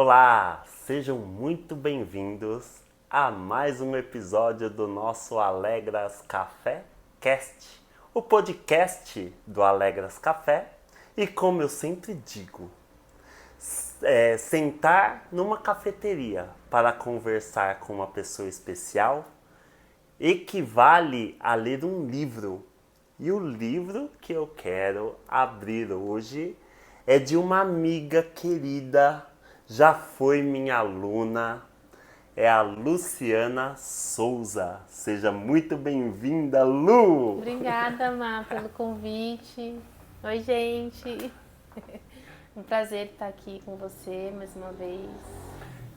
Olá, sejam muito bem-vindos a mais um episódio do nosso Alegras Café Cast, o podcast do Alegras Café. E como eu sempre digo, sentar numa cafeteria para conversar com uma pessoa especial equivale a ler um livro. E o livro que eu quero abrir hoje é de uma amiga querida, já foi minha aluna, é a Luciana Souza. Seja muito bem-vinda, Lu! Obrigada, Má, pelo convite. Oi, gente. Um prazer estar aqui com você mais uma vez.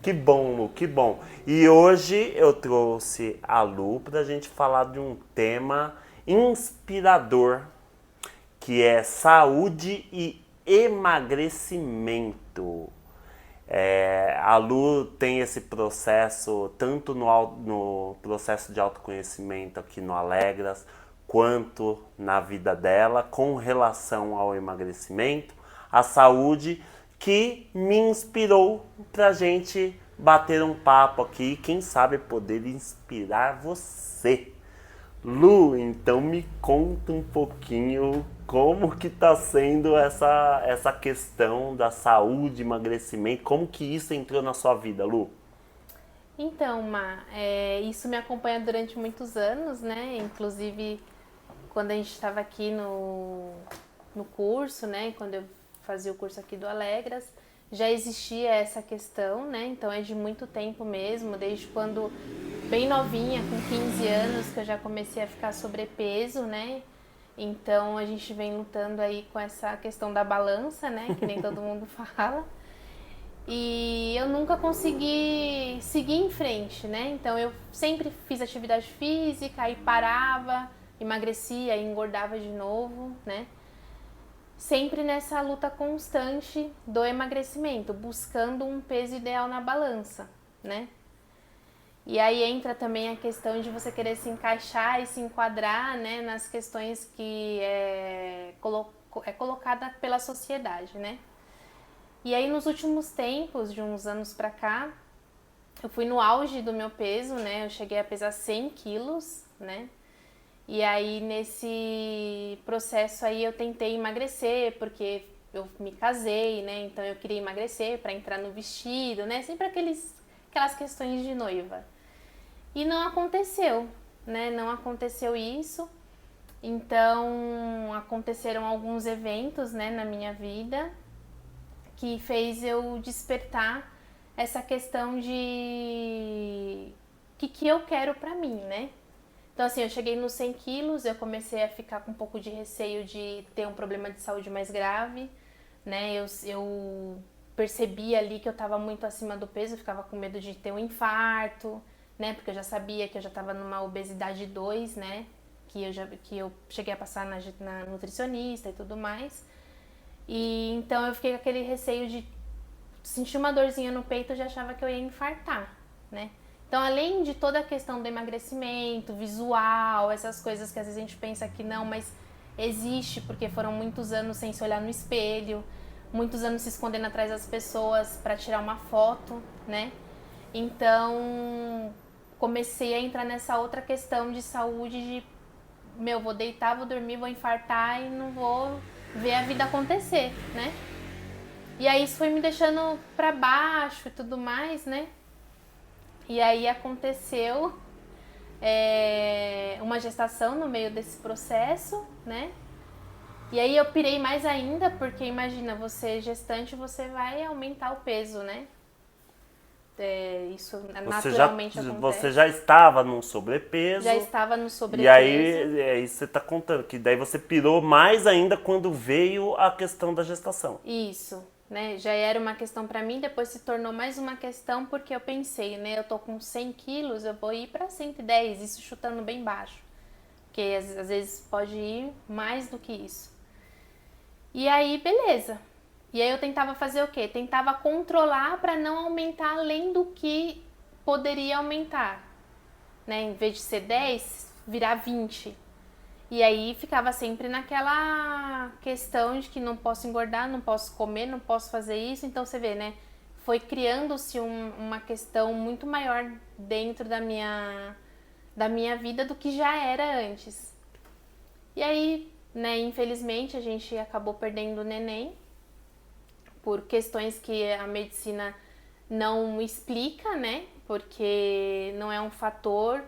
Que bom, Lu, que bom. E hoje eu trouxe a Lu para a gente falar de um tema inspirador, que é saúde e emagrecimento. A Lu tem esse processo tanto no processo de autoconhecimento aqui no Alegras, quanto na vida dela com relação ao emagrecimento, à saúde, que me inspirou pra gente bater um papo aqui e quem sabe poder inspirar você. Lu, então me conta um pouquinho como que tá sendo essa questão da saúde, emagrecimento, como que isso entrou na sua vida, Lu? Então, Má, isso me acompanha durante muitos anos, né? Inclusive, quando a gente estava aqui no curso, né? Quando eu fazia o curso aqui do Alegras, já existia essa questão, né? Então é de muito tempo mesmo, desde quando bem novinha, com 15 anos, que eu já comecei a ficar sobrepeso, né? Então a gente vem lutando aí com essa questão da balança, né? Que nem todo mundo fala. E eu nunca consegui seguir em frente, né? Então eu sempre fiz atividade física, aí parava, emagrecia, aí engordava de novo, né? Sempre nessa luta constante do emagrecimento, buscando um peso ideal na balança, né? E aí entra também a questão de você querer se encaixar e se enquadrar, né, nas questões que é colocada pela sociedade, né? E aí nos últimos tempos, de uns anos pra cá, eu fui no auge do meu peso, né? Eu cheguei a pesar 100 quilos, né? E aí nesse processo aí eu tentei emagrecer, porque eu me casei, né? Então eu queria emagrecer para entrar no vestido, né? Sempre aquelas questões de noiva. E não aconteceu, né? Não aconteceu isso. Então aconteceram alguns eventos, né, na minha vida que fez eu despertar essa questão de que eu quero pra mim, né? Então, assim, eu cheguei nos 100 quilos, eu comecei a ficar com um pouco de receio de ter um problema de saúde mais grave, né? Eu percebi ali que eu estava muito acima do peso, eu ficava com medo de ter um infarto, né? Porque eu já sabia que eu já estava numa obesidade 2, né? Que eu cheguei a passar na nutricionista e tudo mais. E então eu fiquei com aquele receio de sentir uma dorzinha no peito, eu já achava que eu ia infartar, né? Então, além de toda a questão do emagrecimento, visual, essas coisas que às vezes a gente pensa que não, mas existe porque foram muitos anos sem se olhar no espelho, muitos anos se escondendo atrás das pessoas para tirar uma foto, né? Então, comecei a entrar nessa outra questão de saúde de, vou deitar, vou dormir, vou infartar e não vou ver a vida acontecer, né? E aí isso foi me deixando pra baixo e tudo mais, né? E aí aconteceu uma gestação no meio desse processo, né? E aí eu pirei mais ainda, porque imagina, você gestante, você vai aumentar o peso, né? Isso naturalmente acontece. Você já estava num sobrepeso. Já estava no sobrepeso. E aí você está contando que daí você pirou mais ainda quando veio a questão da gestação. Isso, né? Já era uma questão para mim, depois se tornou mais uma questão porque eu pensei, né? Eu tô com 100 quilos, eu vou ir para 110, isso chutando bem baixo. Porque às vezes pode ir mais do que isso. E aí, beleza. E aí eu tentava fazer o quê? Tentava controlar para não aumentar além do que poderia aumentar, né? Em vez de ser 10, virar 20. E aí ficava sempre naquela questão de que não posso engordar, não posso comer, não posso fazer isso. Então você vê, né? foi criando-se uma questão muito maior dentro da minha vida do que já era antes. E aí, né, infelizmente, a gente acabou perdendo o neném por questões que a medicina não explica, né? Porque não é um fator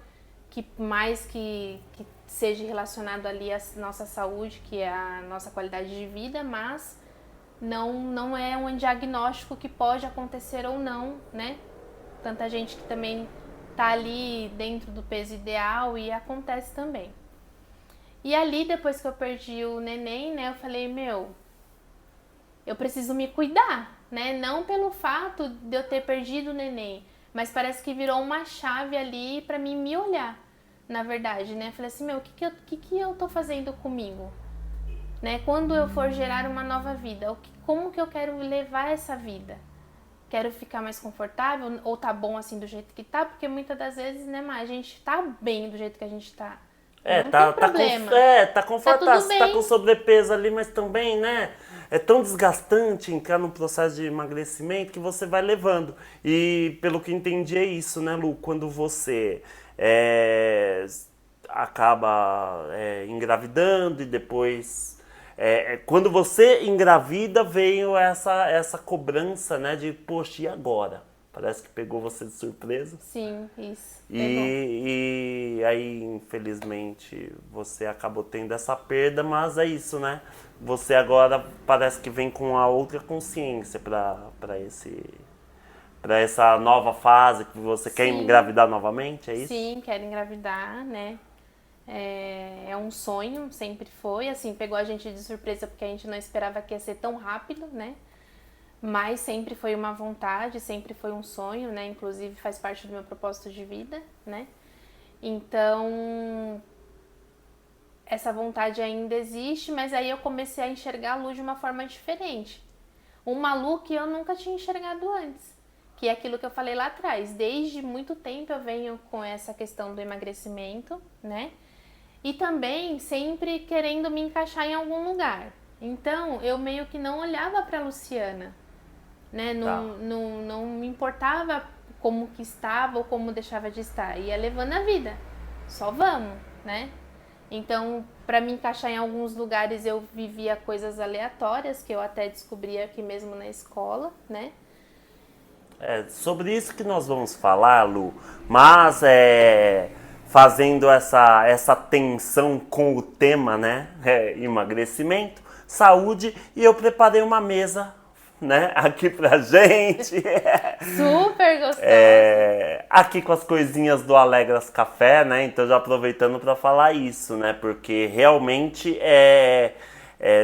que mais que seja relacionado ali à nossa saúde, que é a nossa qualidade de vida, mas não é um diagnóstico que pode acontecer ou não, né? Tanta gente que também tá ali dentro do peso ideal e acontece também. E ali, depois que eu perdi o neném, né, eu falei, eu preciso me cuidar, né? Não pelo fato de eu ter perdido o neném, mas parece que virou uma chave ali pra mim me olhar, na verdade, né? Eu falei assim, o que eu tô fazendo comigo? Né? Quando eu for gerar uma nova vida, como que eu quero levar essa vida? Quero ficar mais confortável ou tá bom assim do jeito que tá? Porque muitas das vezes, né, a gente tá bem do jeito que a gente tá. Não tem problema. Tá confortável, tudo tá bem. com sobrepeso ali, mas também, né? É tão desgastante entrar no processo de emagrecimento que você vai levando. E pelo que entendi é isso, né, Lu? Quando você acaba engravidando e depois quando você engravida veio essa cobrança, né, de poxa, e agora? Parece que pegou você de surpresa. Sim, isso. E aí, infelizmente, você acabou tendo essa perda, mas é isso, né? Você agora parece que vem com a outra consciência para essa nova fase que você quer Sim. engravidar novamente, é isso? Sim, quero engravidar, né? É um sonho, sempre foi, assim, pegou a gente de surpresa porque a gente não esperava que ia ser tão rápido, né? Mas sempre foi uma vontade, sempre foi um sonho, né? Inclusive faz parte do meu propósito de vida, né? Então, essa vontade ainda existe, mas aí eu comecei a enxergar a Lu de uma forma diferente. Uma Lu que eu nunca tinha enxergado antes. Que é aquilo que eu falei lá atrás. Desde muito tempo eu venho com essa questão do emagrecimento, né? E também sempre querendo me encaixar em algum lugar. Então, eu meio que não olhava pra Luciana, né? Não me importava como que estava ou como deixava de estar. Ia levando a vida. Só vamos, né? Então, para me encaixar em alguns lugares, eu vivia coisas aleatórias que eu até descobri aqui mesmo na escola, né? É sobre isso que nós vamos falar, Lu. Mas fazendo essa tensão com o tema, né? Emagrecimento, saúde, e eu preparei uma mesa, né? Aqui pra gente. Super gostosa. Aqui com as coisinhas do Alegras Café, né? Então já aproveitando para falar isso, né? Porque realmente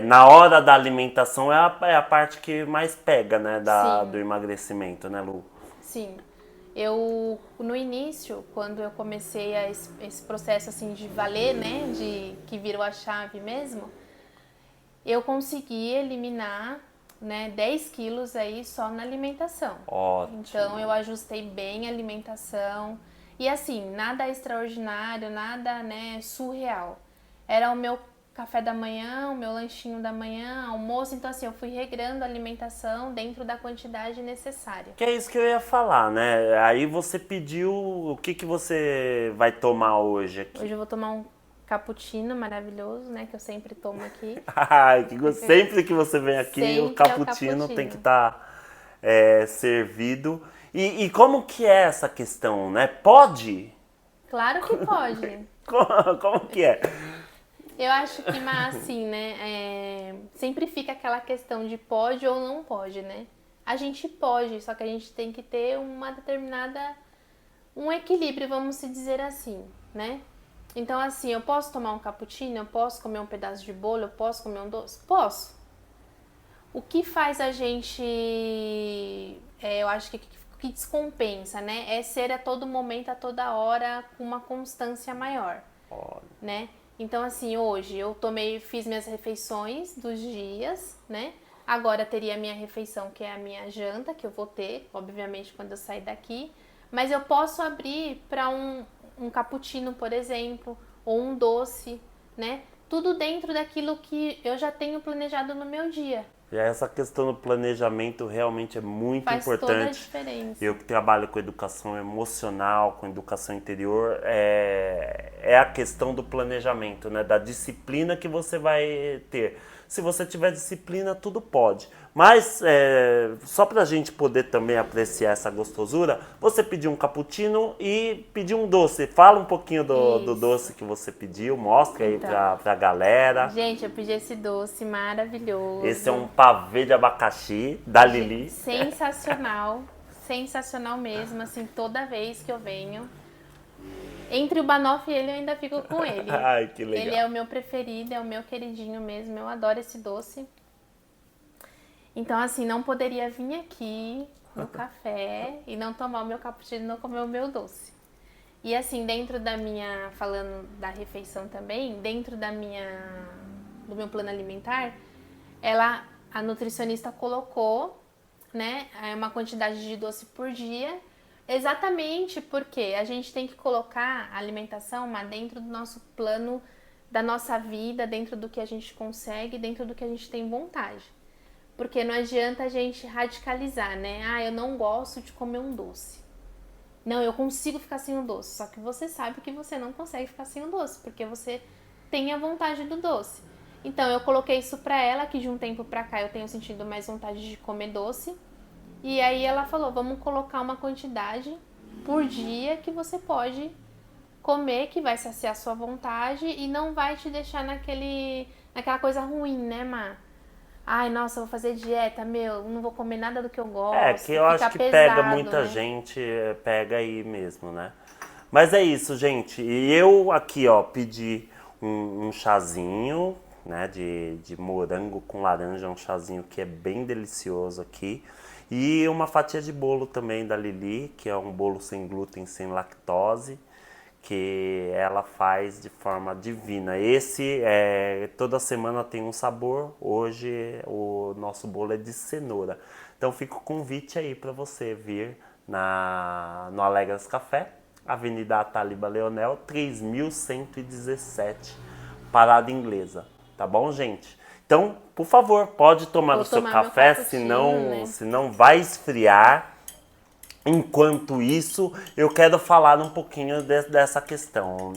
na hora da alimentação é a parte que mais pega, né? Do emagrecimento, né, Lu? Sim. No início, quando eu comecei esse processo assim de valer, né? Que virou a chave mesmo, eu consegui eliminar, né, 10 quilos aí só na alimentação. Ótimo. Então eu ajustei bem a alimentação. E assim, nada extraordinário, nada, né, surreal. Era o meu café da manhã, o meu lanchinho da manhã, almoço. Então assim, eu fui regrando a alimentação dentro da quantidade necessária. Que é isso que eu ia falar, né? Aí você pediu o que você vai tomar hoje aqui. Hoje eu vou tomar um cappuccino maravilhoso, né? Que eu sempre tomo aqui. Sempre que você vem aqui, Sempre o cappuccino tem que estar servido. E como que é essa questão, né? Pode? Claro que pode. Como que é? Eu acho que, mas assim, né? Sempre fica aquela questão de pode ou não pode, né? A gente pode, só que a gente tem que ter um equilíbrio, vamos se dizer assim, né? Então, assim, eu posso tomar um cappuccino, eu posso comer um pedaço de bolo, eu posso comer um doce? Posso. O que faz a gente, eu acho que descompensa, né? É ser a todo momento, a toda hora, com uma constância maior, né? Então, assim, hoje eu fiz minhas refeições dos dias, né? Agora teria a minha refeição, que é a minha janta, que eu vou ter, obviamente, quando eu sair daqui. Mas eu posso abrir para um cappuccino, por exemplo, ou um doce, né? Tudo dentro daquilo que eu já tenho planejado no meu dia. E essa questão do planejamento realmente é muito Faz toda a importante. diferença. Eu que trabalho com educação emocional, com educação interior, é a questão do planejamento, né? Da disciplina que você vai ter. Se você tiver disciplina, tudo pode. Mas, só para a gente poder também apreciar essa gostosura, você pediu um cappuccino e pediu um doce. Fala um pouquinho do Isso. doce que você pediu, mostra aí Então. pra galera. Gente, eu pedi esse doce maravilhoso. Esse é um pavê de abacaxi da Lili. Sensacional. Sensacional mesmo, assim, toda vez que eu venho. Entre o banoffee e ele, eu ainda fico com ele. Ai, que legal. Ele é o meu preferido, é o meu queridinho mesmo. Eu adoro esse doce. Então, assim, não poderia vir aqui no café e não tomar o meu cappuccino e não comer o meu doce. E assim, dentro da minha, falando da refeição também, dentro do meu plano alimentar, a nutricionista colocou, né, uma quantidade de doce por dia, exatamente porque a gente tem que colocar a alimentação dentro do nosso plano, da nossa vida, dentro do que a gente consegue, dentro do que a gente tem vontade. Porque não adianta a gente radicalizar, né? Ah, eu não gosto de comer um doce. Não, eu consigo ficar sem o doce. Só que você sabe que você não consegue ficar sem o doce, porque você tem a vontade do doce. Então, eu coloquei isso pra ela, que de um tempo pra cá eu tenho sentido mais vontade de comer doce. E aí ela falou, vamos colocar uma quantidade por dia que você pode comer, que vai saciar a sua vontade e não vai te deixar naquela coisa ruim, né, Má? Ai, nossa, eu vou fazer dieta, não vou comer nada do que eu gosto. Que eu acho que pesado, pega muita né? gente, pega aí mesmo, né? Mas é isso, gente. E eu aqui, ó, pedi um chazinho, né, de morango com laranja, um chazinho que é bem delicioso aqui. E uma fatia de bolo também da Lili, que é um bolo sem glúten, sem lactose, que ela faz de forma divina. Toda semana tem um sabor. Hoje o nosso bolo é de cenoura. Então fica o convite aí para você vir no Alegras Café, Avenida Ataliba Leonel, 3117, Parada Inglesa. Tá bom, gente? Então, por favor, pode tomar Vou o seu tomar meu café, cappuccino, né? senão vai esfriar. Enquanto isso, eu quero falar um pouquinho dessa questão.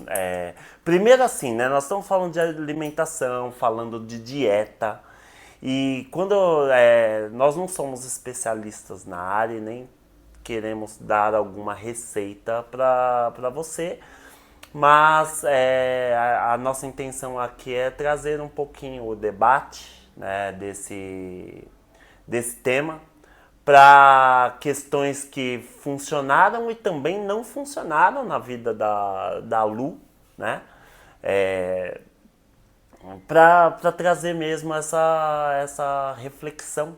Primeiro assim, né? Nós estamos falando de alimentação, falando de dieta. E quando nós não somos especialistas na área e nem queremos dar alguma receita para você, mas a nossa intenção aqui é trazer um pouquinho o debate, né, desse tema para questões que funcionaram e também não funcionaram na vida da Lu, né? Para trazer mesmo essa reflexão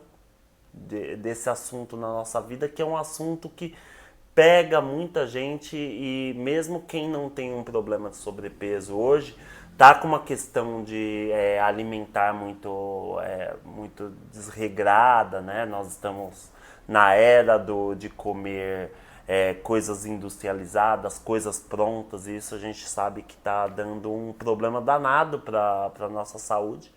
desse assunto na nossa vida, que é um assunto que pega muita gente e mesmo quem não tem um problema de sobrepeso hoje, tá com uma questão de alimentar muito desregrada, né? Nós estamos na era de comer coisas industrializadas, coisas prontas, e isso a gente sabe que está dando um problema danado para a nossa saúde.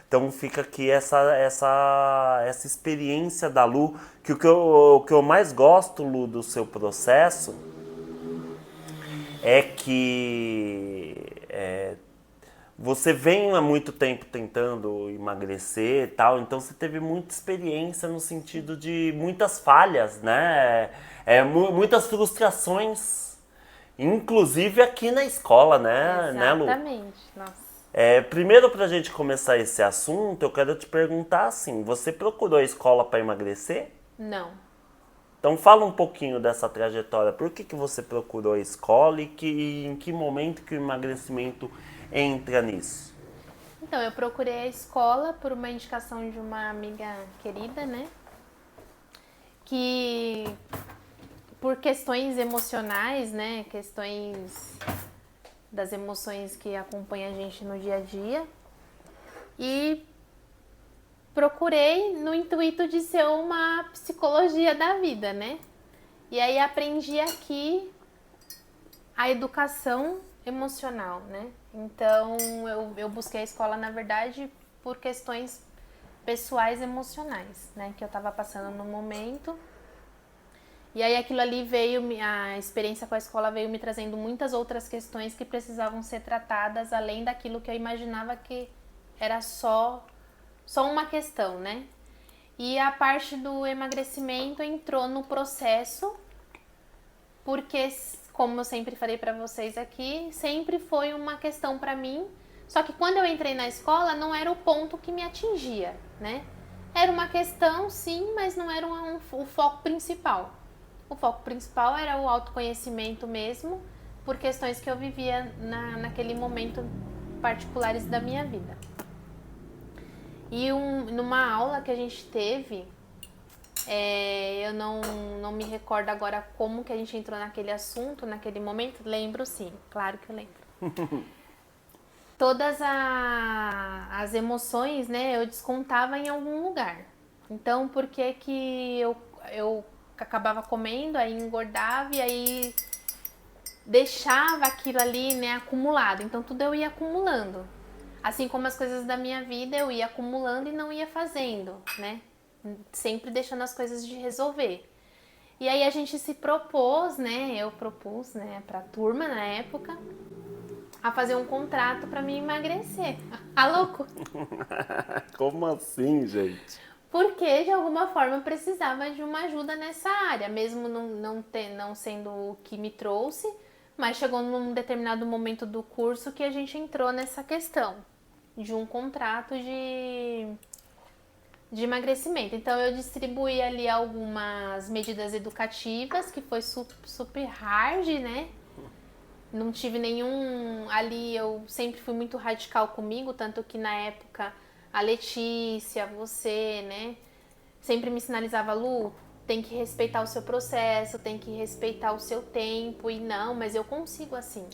Então fica aqui essa experiência da Lu, que o que eu mais gosto, Lu, do seu processo é que você vem há muito tempo tentando emagrecer e tal, então você teve muita experiência no sentido de muitas falhas, né? Muitas frustrações, inclusive aqui na escola, né, Lu? Exatamente. Nossa. Primeiro, pra gente começar esse assunto, eu quero te perguntar assim, você procurou a escola para emagrecer? Não. Então fala um pouquinho dessa trajetória. Por que você procurou a escola e em que momento que o emagrecimento entra nisso? Então, eu procurei a escola por uma indicação de uma amiga querida, né? Que por questões emocionais, né? Questões das emoções que acompanham a gente no dia a dia. E procurei no intuito de ser uma psicologia da vida, né? E aí aprendi aqui a educação emocional, né? Então eu busquei a escola, na verdade, por questões pessoais emocionais, né? Que eu tava passando no momento. E aí aquilo ali veio, a experiência com a escola veio me trazendo muitas outras questões que precisavam ser tratadas além daquilo que eu imaginava que era só uma questão, né? E a parte do emagrecimento entrou no processo, porque, como eu sempre falei pra vocês aqui, sempre foi uma questão pra mim. Só que quando eu entrei na escola, não era o ponto que me atingia, né? Era uma questão, sim, mas não era o foco principal. O foco principal era o autoconhecimento mesmo, por questões que eu vivia naquele momento particulares da minha vida. E numa aula que a gente teve, eu não me recordo agora como que a gente entrou naquele assunto, naquele momento. Lembro sim, claro que eu lembro. Todas as emoções, né, eu descontava em algum lugar. Então, por que que eu acabava comendo, aí engordava e aí deixava aquilo ali, né, acumulado. Então, tudo eu ia acumulando. Assim como as coisas da minha vida, eu ia acumulando e não ia fazendo, né? Sempre deixando as coisas de resolver. E aí a gente se propôs, né? Eu propus, né, pra turma na época, a fazer um contrato pra me emagrecer. Ah, louco! Como assim, gente? Porque de alguma forma eu precisava de uma ajuda nessa área, mesmo não sendo o que me trouxe, mas chegou num determinado momento do curso que a gente entrou nessa questão de um contrato de emagrecimento. Então eu distribuí ali algumas medidas educativas, que foi super hard, né? Não tive nenhum. Ali eu sempre fui muito radical comigo, tanto que na época a Letícia, você, né? Sempre me sinalizava, Lu, tem que respeitar o seu processo, tem que respeitar o seu tempo. E não, mas eu consigo assim,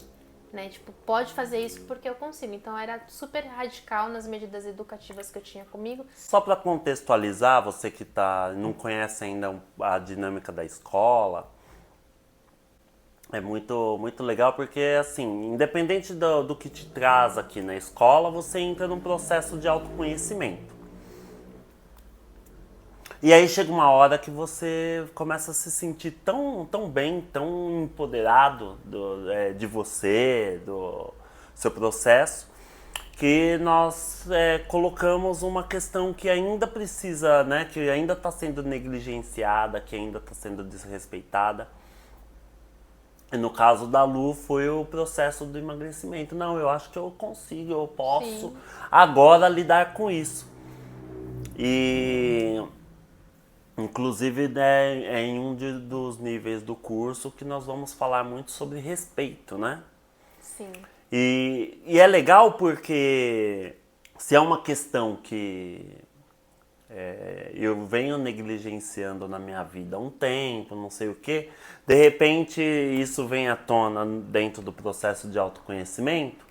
né? Tipo, pode fazer isso porque eu consigo. Então eu era super radical nas medidas educativas que eu tinha comigo. Só para contextualizar, você que não conhece ainda a dinâmica da escola, é muito legal porque, assim, independente do que te traz aqui na escola, você entra num processo de autoconhecimento. E aí chega uma hora que você começa a se sentir tão bem, tão empoderado de você, do seu processo, que nós colocamos uma questão que ainda precisa, né, que ainda está sendo negligenciada, que ainda está sendo desrespeitada. E no caso da Lu foi o processo do emagrecimento. Não, eu acho que eu consigo, eu posso Sim. agora lidar com isso. E inclusive, né, é em dos níveis do curso que nós vamos falar muito sobre respeito, né? Sim. E é legal porque se é uma questão que eu venho negligenciando na minha vida há um tempo, não sei o quê, de repente isso vem à tona dentro do processo de autoconhecimento,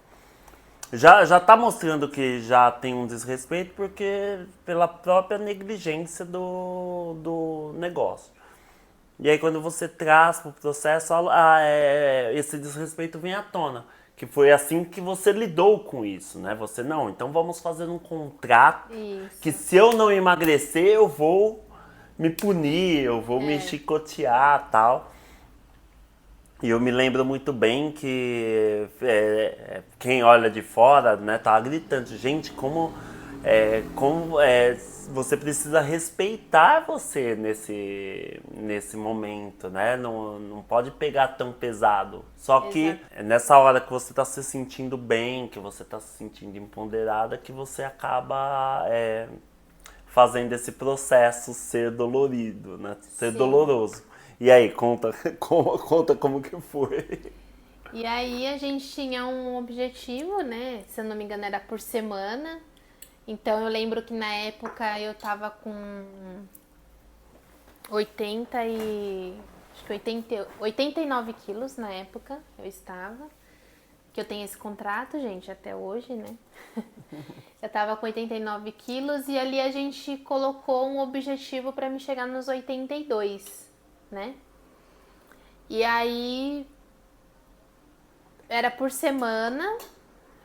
já tá mostrando que já tem um desrespeito porque pela própria negligência do negócio. E aí quando você traz para o processo, esse desrespeito vem à tona. Que foi assim que você lidou com isso, né? Você, não, então vamos fazer um contrato que Isso. se eu não emagrecer, eu vou me punir, eu vou me chicotear, tal. E eu me lembro muito bem que quem olha de fora, né, tava gritando, gente, como você precisa respeitar você nesse momento, né? Não pode pegar tão pesado. Só que Exato. é nessa hora que você tá se sentindo bem, que você tá se sentindo empoderada, que você acaba fazendo esse processo ser dolorido, né? Ser Sim. doloroso. E aí, conta como que foi. E aí a gente tinha um objetivo, né? Se eu não me engano, era por semana. Então eu lembro que na época eu tava com 89 quilos na época, eu estava. Que eu tenho esse contrato, gente, até hoje, né? Eu tava com 89 quilos e ali a gente colocou um objetivo pra me chegar nos 82, né? E aí era por semana,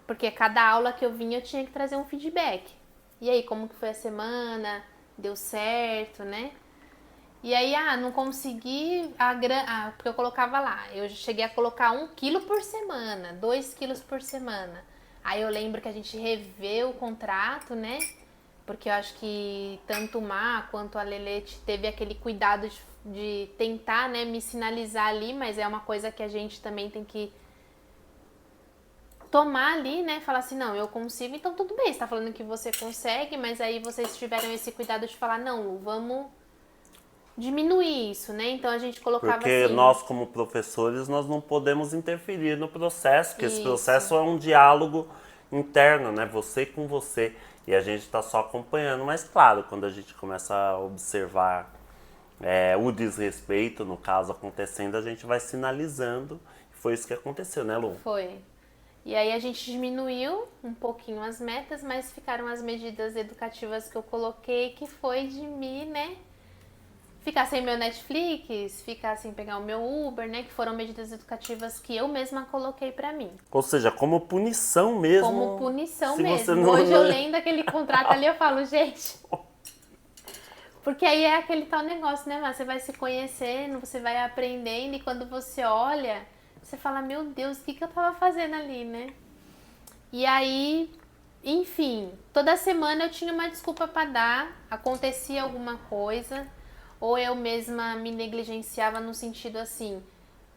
porque cada aula que eu vinha eu tinha que trazer um feedback. E aí, como que foi a semana? Deu certo, né? E aí, não consegui, porque eu colocava lá, eu cheguei a colocar 1 quilo por semana, 2 quilos por semana. Aí eu lembro que a gente reveu o contrato, né? Porque eu acho que tanto o Má quanto a Lelete teve aquele cuidado de tentar, né, me sinalizar ali, mas é uma coisa que a gente também tem que tomar ali, né? Falar assim, não, eu consigo, então tudo bem, você tá falando que você consegue, mas aí vocês tiveram esse cuidado de falar, não, Lu, vamos diminuir isso, né? Então a gente colocava Porque assim. nós, como professores, nós não podemos interferir no processo, porque esse processo Isso. é um diálogo interno, né? Você com você. E a gente está só acompanhando. Mas, claro, quando a gente começa a observar o desrespeito, no caso, acontecendo, a gente vai sinalizando. Foi isso que aconteceu, né, Lu? Foi. E aí a gente diminuiu um pouquinho as metas, mas ficaram as medidas educativas que eu coloquei, que foi de me, né, ficar sem meu Netflix, ficar sem pegar o meu Uber, né, que foram medidas educativas que eu mesma coloquei pra mim. Ou seja, como punição mesmo. Como punição se mesmo. Você não... Hoje eu lendo aquele contrato ali, eu falo, gente... Porque aí é aquele tal negócio, né, mas você vai se conhecendo, você vai aprendendo e quando você olha, você fala, meu Deus, o que eu tava fazendo ali, né? E aí, enfim, toda semana eu tinha uma desculpa pra dar, acontecia alguma coisa, ou eu mesma me negligenciava no sentido assim,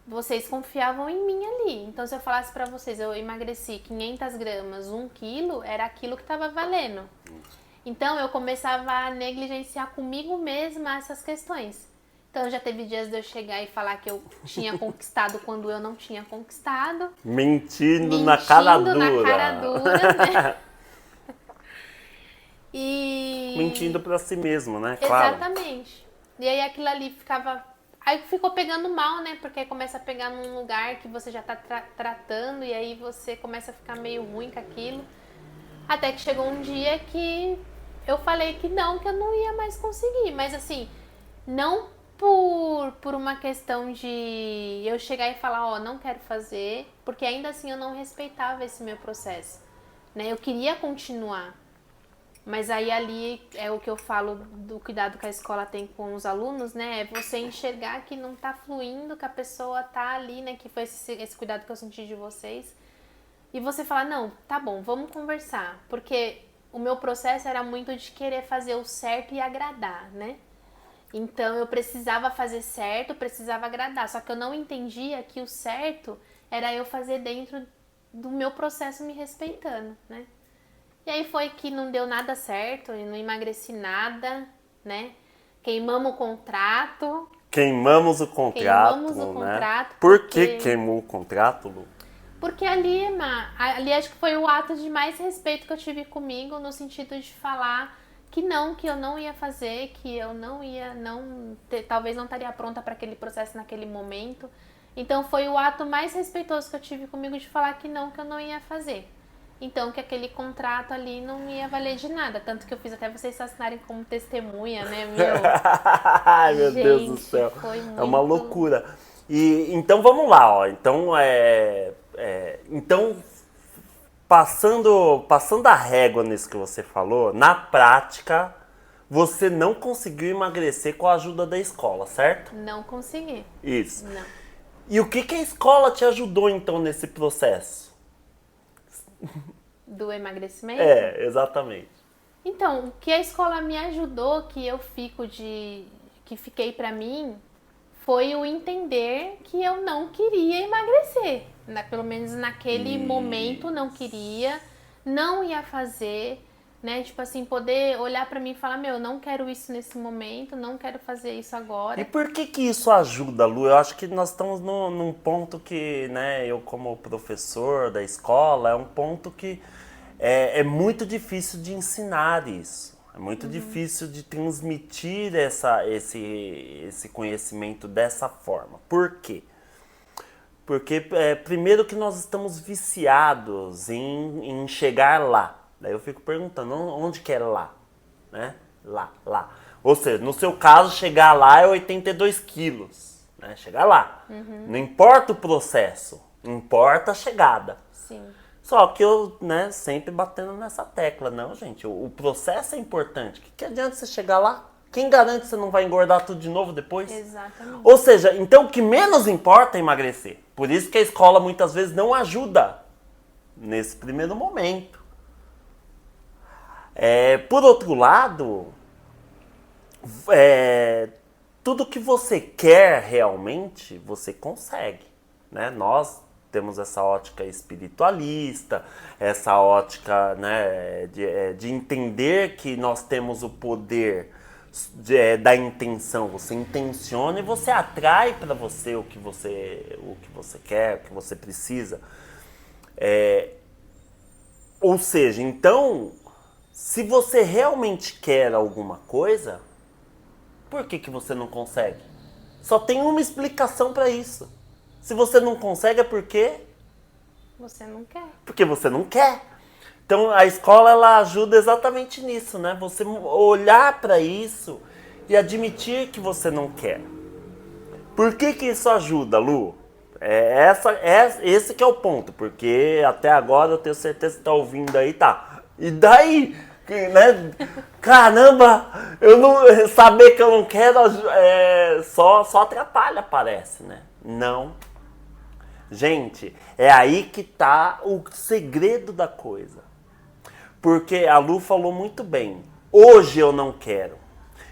vocês confiavam em mim ali. Então se eu falasse pra vocês, eu emagreci 500 gramas, 1 quilo, era aquilo que tava valendo. Então eu começava a negligenciar comigo mesma essas questões. Então já teve dias de eu chegar e falar que eu tinha conquistado quando eu não tinha conquistado. Mentindo na cara dura. Na cara dura, né? E... Mentindo pra si mesmo, né? Claro. Exatamente. E aí aquilo ali ficava... Aí ficou pegando mal, né? Porque aí começa a pegar num lugar que você já tá tratando e aí você começa a ficar meio ruim com aquilo. Até que chegou um dia que eu falei que eu não ia mais conseguir. Mas assim, não por uma questão de eu chegar e falar, não quero fazer, porque ainda assim eu não respeitava esse meu processo, né? Eu queria continuar. Mas aí ali é o que eu falo do cuidado que a escola tem com os alunos, né? É você enxergar que não tá fluindo, que a pessoa tá ali, né? Que foi esse cuidado que eu senti de vocês. E você falar, não, tá bom, vamos conversar. Porque o meu processo era muito de querer fazer o certo e agradar, né? Então eu precisava fazer certo, precisava agradar. Só que eu não entendia que o certo era eu fazer dentro do meu processo me respeitando, né? E aí foi que não deu nada certo, eu não emagreci nada, né? Queimamos o contrato. Queimamos o contrato, né? Por que queimou o contrato, Lu? Porque ali acho que foi o ato de mais respeito que eu tive comigo, no sentido de falar que eu não ia fazer, que eu não ia, talvez não estaria pronta para aquele processo naquele momento. Então foi o ato mais respeitoso que eu tive comigo de falar que eu não ia fazer. Então que aquele contrato ali não ia valer de nada. Tanto que eu fiz até vocês assinarem como testemunha, né, meu? Ai, meu Gente, Deus do céu. foi muito... É uma loucura. E então vamos lá, ó. Então então passando a régua nisso que você falou, na prática você não conseguiu emagrecer com a ajuda da escola, certo? Não consegui. Isso. Não. E o que a escola te ajudou então nesse processo? Do emagrecimento? Exatamente. Então, o que a escola me ajudou, que fiquei pra mim, foi o entender que eu não queria emagrecer. Pelo menos naquele momento não queria, não ia fazer, né? Tipo assim, poder olhar pra mim e falar, não quero isso nesse momento, não quero fazer isso agora. E por que isso ajuda, Lu? Eu acho que nós estamos num ponto que, né, eu como professor da escola, é um ponto que é muito difícil de ensinar isso. É muito difícil de transmitir esse conhecimento dessa forma. Por quê? Porque, primeiro que nós estamos viciados em chegar lá. Daí eu fico perguntando, onde que é lá? Né? Lá. Ou seja, no seu caso, chegar lá é 82 quilos. Né? Chegar lá. Não importa o processo, importa a chegada. Sim. Só que eu, né, sempre batendo nessa tecla. Não, gente, o processo é importante. O que adianta você chegar lá? Quem garante que você não vai engordar tudo de novo depois? Exatamente. Ou seja, então o que menos importa é emagrecer. Por isso que a escola muitas vezes não ajuda nesse primeiro momento. Por outro lado, tudo que você quer realmente, você consegue, né? Nós temos essa ótica espiritualista, essa ótica, né, de entender que nós temos o poder da intenção. Você intenciona e você atrai para você o que você quer, o que você precisa. Ou seja, então, se você realmente quer alguma coisa, por que você não consegue? Só tem uma explicação para isso. Se você não consegue é Você não quer. porque você não quer. Então a escola ela ajuda exatamente nisso, né? Você olhar para isso e admitir que você não quer. Por que isso ajuda, Lu? Esse que é o ponto, porque até agora eu tenho certeza que tá ouvindo aí, tá. E daí, né? Caramba, eu não saber que eu não quero só atrapalha, parece, né? Não. Gente, é aí que tá o segredo da coisa. Porque a Lu falou muito bem. Hoje eu não quero.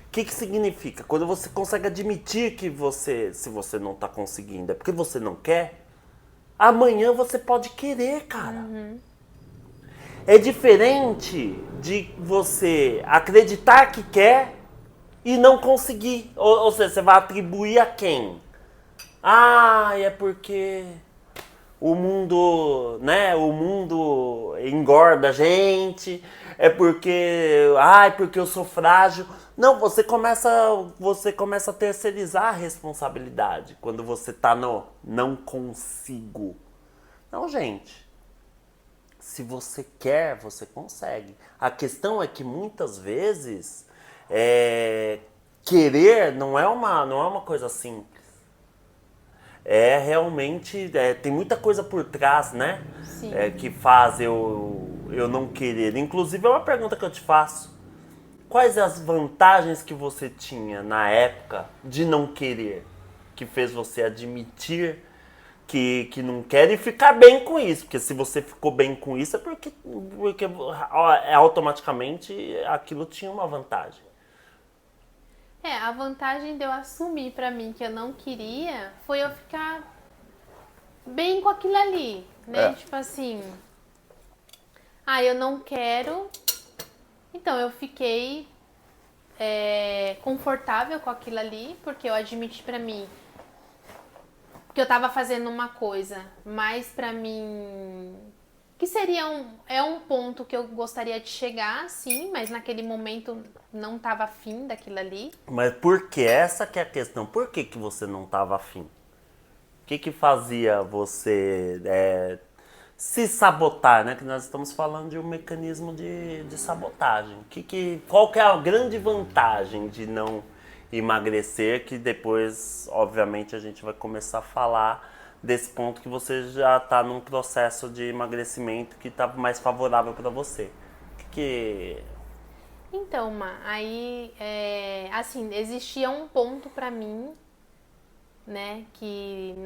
O que significa? Quando você consegue admitir que se você não tá conseguindo, é porque você não quer, amanhã você pode querer, cara. É diferente de você acreditar que quer e não conseguir. Ou seja, você vai atribuir a quem? Ah, é porque o mundo, né? O mundo engorda a gente. É porque eu sou frágil. Não, você começa a terceirizar a responsabilidade quando você tá no não consigo. Não, gente. Se você quer, você consegue. A questão é que muitas vezes querer não é uma coisa simples. Realmente, tem muita coisa por trás, né? Sim. Que faz eu não querer. Inclusive, é uma pergunta que eu te faço. Quais as vantagens que você tinha na época de não querer? Que fez você admitir que não quer e ficar bem com isso. Porque se você ficou bem com isso é porque automaticamente aquilo tinha uma vantagem. A vantagem de eu assumir pra mim que eu não queria foi eu ficar bem com aquilo ali, né? Tipo assim, eu não quero, então eu fiquei confortável com aquilo ali, porque eu admiti pra mim que eu tava fazendo uma coisa, mas pra mim que seria um ponto que eu gostaria de chegar, sim, mas naquele momento não tava afim daquilo ali. Mas por que? Essa que é a questão. Por que você não tava afim? O que fazia você se sabotar, né? Que nós estamos falando de um mecanismo de sabotagem. Qual que é a grande vantagem de não emagrecer? Que depois, obviamente, a gente vai começar a falar desse ponto que você já está num processo de emagrecimento que está mais favorável para você. Então, aí, assim, existia um ponto pra mim, né, que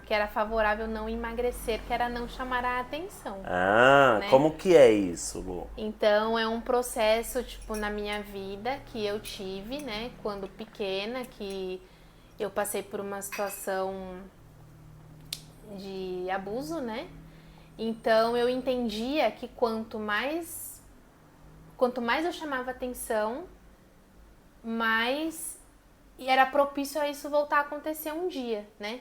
era favorável não emagrecer, que era não chamar a atenção. Né? Como que é isso, Lu? Então, é um processo, tipo, na minha vida que eu tive, né, quando pequena, que eu passei por uma situação de abuso, né? Então, eu entendia que quanto mais eu chamava atenção, mais era propício a isso voltar a acontecer um dia, né?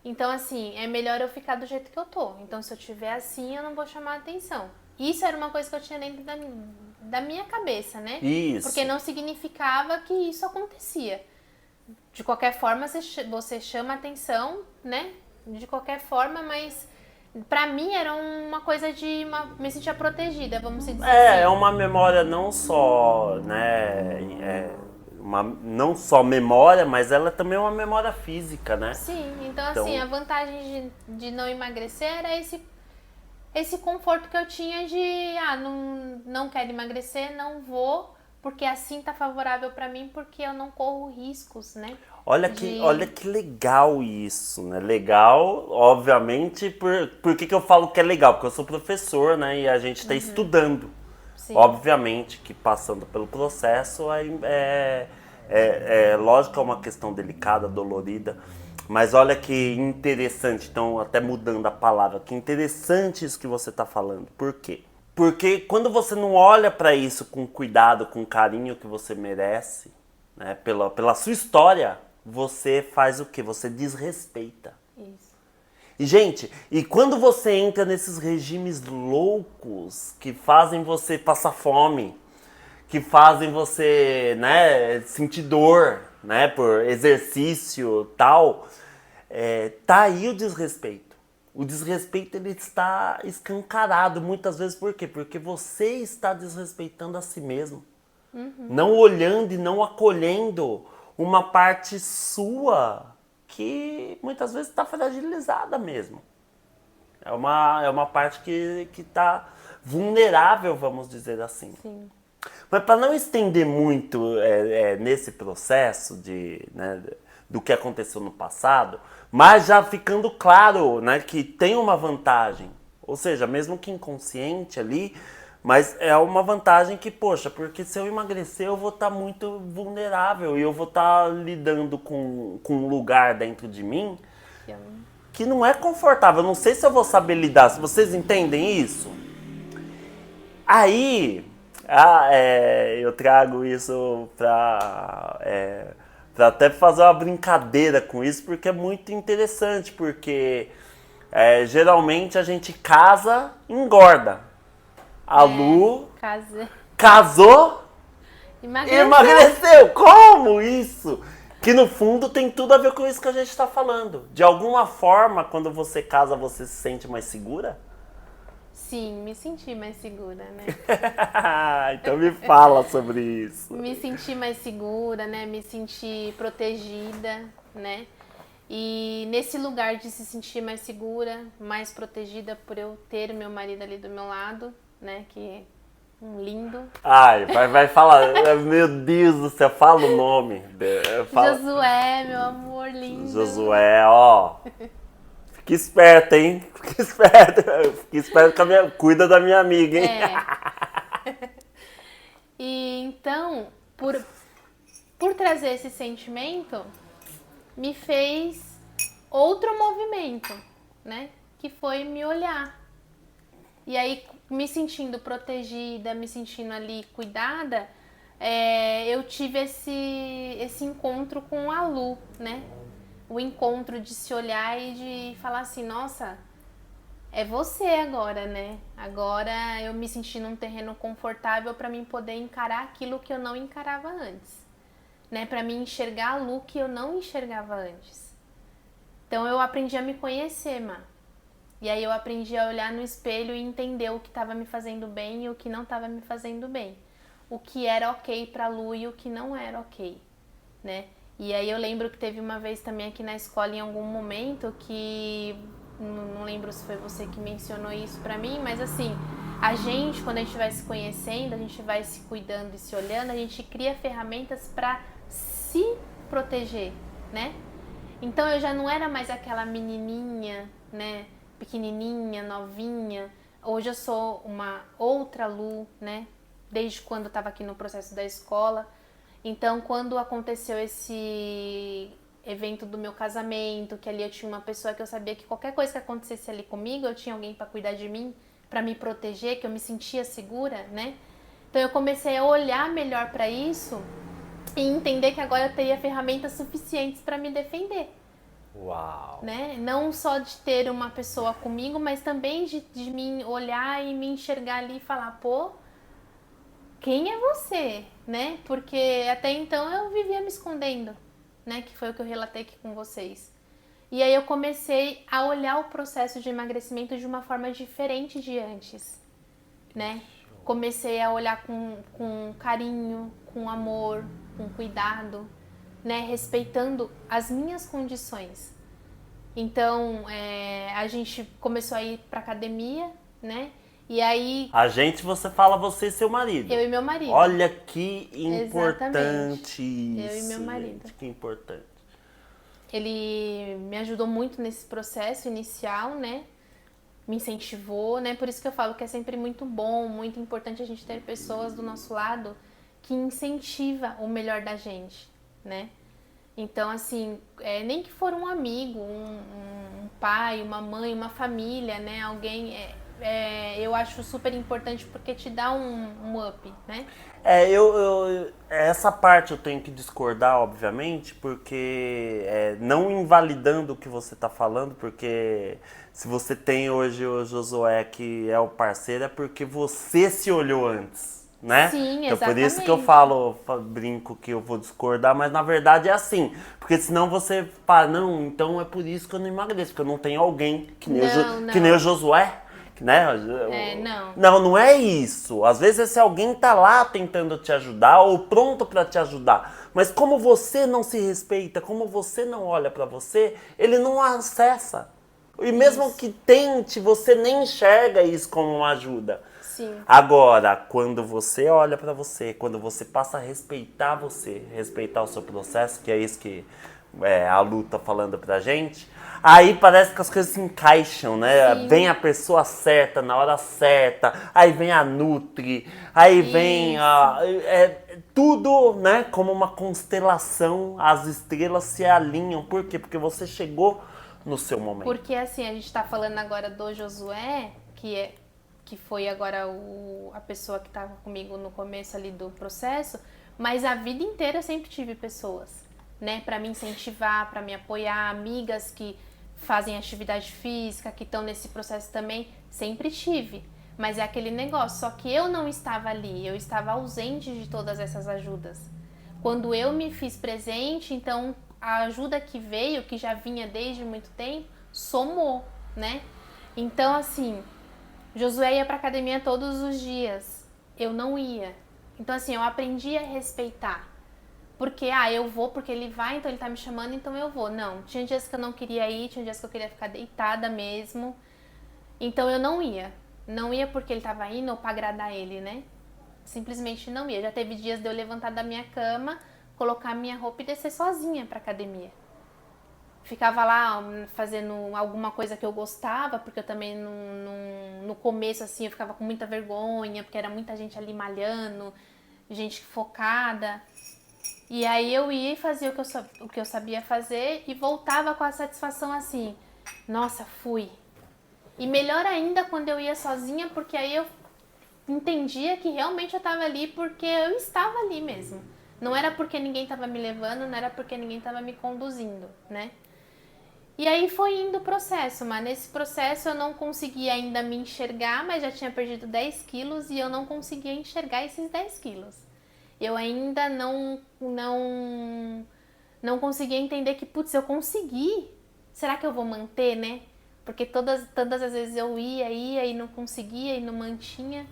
Então, assim, é melhor eu ficar do jeito que eu tô. Então, se eu tiver assim, eu não vou chamar atenção. Isso era uma coisa que eu tinha dentro da minha cabeça, né? Isso. Porque não significava que isso acontecia. De qualquer forma, você chama atenção, né? De qualquer forma, mas pra mim era uma coisa de me sentir protegida, vamos dizer assim. É uma memória não só, né? Não só memória, mas ela também é uma memória física, né? Sim, então assim, a vantagem de não emagrecer era esse conforto que eu tinha de, não quero emagrecer, não vou, porque assim tá favorável pra mim, porque eu não corro riscos, né? Olha que legal isso, né? Legal, obviamente, por que eu falo que é legal? Porque eu sou professor, né? E a gente está estudando. Sim. Obviamente que passando pelo processo lógico que é uma questão delicada, dolorida, mas olha que interessante, então até mudando a palavra, que interessante isso que você está falando. Por quê? Porque quando você não olha para isso com cuidado, com carinho que você merece, né, pela sua história, você faz o quê? Você desrespeita. Isso. E, gente, e quando você entra nesses regimes loucos que fazem você passar fome, que fazem você, né, sentir dor, né, por exercício tal, tá aí o desrespeito. O desrespeito, ele está escancarado muitas vezes. Por quê? Porque você está desrespeitando a si mesmo. Não olhando e não acolhendo uma parte sua que muitas vezes está fragilizada mesmo. É uma parte que está vulnerável, vamos dizer assim. Sim. Mas para não estender muito nesse processo né, do que aconteceu no passado, mas já ficando claro, né, que tem uma vantagem, ou seja, mesmo que inconsciente ali, mas é uma vantagem que, poxa, porque se eu emagrecer eu vou estar muito vulnerável e eu vou estar lidando com um lugar dentro de mim que não é confortável. Eu não sei se eu vou saber lidar. Se vocês entendem isso? Aí, eu trago isso pra até fazer uma brincadeira com isso, porque é muito interessante, porque geralmente a gente casa e engorda. A Lu casou e emagreceu. Como isso? Que no fundo tem tudo a ver com isso que a gente está falando. De alguma forma, quando você casa, você se sente mais segura? Sim, me senti mais segura, né? Então me fala sobre isso. Me senti mais segura, né? Me senti protegida, né? E nesse lugar de se sentir mais segura, mais protegida por eu ter meu marido ali do meu lado, né? Que é um lindo. Ai, vai falar. Meu Deus do céu, fala o nome. Josué, meu amor lindo. Josué, ó. Fique esperto, hein? Fique esperto cuida da minha amiga, hein? E então, por trazer esse sentimento, me fez outro movimento, né? Que foi me olhar. E aí, me sentindo protegida, me sentindo ali cuidada, eu tive esse encontro com a Lu, né? O encontro de se olhar e de falar assim, nossa, é você agora, né? Agora eu me senti num terreno confortável para mim poder encarar aquilo que eu não encarava antes, né? Para mim enxergar a Lu que eu não enxergava antes. Então eu aprendi a me conhecer, Má. E aí eu aprendi a olhar no espelho e entender o que estava me fazendo bem e o que não estava me fazendo bem. O que era ok pra Lu e o que não era ok, né? E aí eu lembro que teve uma vez também aqui na escola, em algum momento, que... Não lembro se foi você que mencionou isso pra mim, mas assim, a gente, quando a gente vai se conhecendo, a gente vai se cuidando e se olhando, a gente cria ferramentas pra se proteger, né? Então eu já não era mais aquela menininha, né? Pequenininha, novinha. Hoje eu sou uma outra Lu, né? Desde quando eu estava aqui no processo da escola. Então, quando aconteceu esse evento do meu casamento, que ali eu tinha uma pessoa que eu sabia que qualquer coisa que acontecesse ali comigo, eu tinha alguém para cuidar de mim, para me proteger, que eu me sentia segura, né? Então eu comecei a olhar melhor para isso e entender que agora eu teria ferramentas suficientes para me defender. Uau! Né? Não só de ter uma pessoa comigo, mas também de me olhar e me enxergar ali e falar, pô, quem é você, né? Porque até então eu vivia me escondendo, né? Que foi o que eu relatei aqui com vocês. E aí eu comecei a olhar o processo de emagrecimento de uma forma diferente de antes, né? Comecei a olhar com carinho, com amor, com cuidado, né? Respeitando as minhas condições. Então, a gente começou a ir pra academia, né? E aí... A gente, você fala você e seu marido. Eu e meu marido. Olha que importante Exatamente. isso. Eu e meu marido. Gente, que importante. Ele me ajudou muito nesse processo inicial, né? Me incentivou, né? Por isso que eu falo que é sempre muito bom, muito importante a gente ter pessoas do nosso lado que incentiva o melhor da gente, né? Então, assim, nem que for um amigo, um pai, uma mãe, uma família, né? Alguém, eu acho super importante porque te dá um up, né? Essa parte eu tenho que discordar, obviamente, porque não invalidando o que você está falando, porque se você tem hoje o Josué que é o parceiro, é porque você se olhou antes, né? Sim, então por isso que eu brinco que eu vou discordar, mas na verdade é assim, porque senão você fala, não, então é por isso que eu não emagreço, porque eu não tenho alguém que nem o Josué. Né? Não é isso. Às vezes esse alguém tá lá tentando te ajudar ou pronto para te ajudar. Mas como você não se respeita, como você não olha para você, ele não acessa. E mesmo que tente, você nem enxerga isso como uma ajuda. Sim. Agora, quando você olha para você, quando você passa a respeitar você, respeitar o seu processo, que é isso que a Lu tá falando pra gente, aí parece que as coisas se encaixam, né? Sim. Vem a pessoa certa, na hora certa, aí vem a Nutri, aí vem tudo, né? Como uma constelação, as estrelas se alinham. Por quê? Porque você chegou no seu momento. Porque assim, a gente tá falando agora do Josué, que foi agora a pessoa que estava comigo no começo ali do processo, mas a vida inteira eu sempre tive pessoas, né, para me incentivar, para me apoiar, amigas que fazem atividade física, que estão nesse processo também, sempre tive. Mas é aquele negócio, só que eu não estava ali, eu estava ausente de todas essas ajudas. Quando eu me fiz presente, então a ajuda que veio, que já vinha desde muito tempo, somou, né? Então, assim, Josué ia pra academia todos os dias. Eu não ia. Então, assim, eu aprendi a respeitar. Porque, eu vou porque ele vai, então ele tá me chamando, então eu vou. Não, tinha dias que eu não queria ir, tinha dias que eu queria ficar deitada mesmo. Então eu não ia. Não ia porque ele tava indo ou pra agradar ele, né? Simplesmente não ia. Já teve dias de eu levantar da minha cama, colocar minha roupa e descer sozinha pra academia. Ficava lá fazendo alguma coisa que eu gostava, porque eu também no começo assim eu ficava com muita vergonha, porque era muita gente ali malhando, gente focada. E aí eu ia e fazia o que eu sabia fazer e voltava com a satisfação assim, nossa, fui. E melhor ainda quando eu ia sozinha, porque aí eu entendia que realmente eu estava ali porque eu estava ali mesmo. Não era porque ninguém estava me levando, não era porque ninguém estava me conduzindo, né? E aí foi indo o processo, mas nesse processo eu não conseguia ainda me enxergar, mas já tinha perdido 10 quilos e eu não conseguia enxergar esses 10 quilos. Eu ainda não conseguia entender que, putz, eu consegui. Será que eu vou manter, né? Porque todas as vezes eu ia e não conseguia e não mantinha.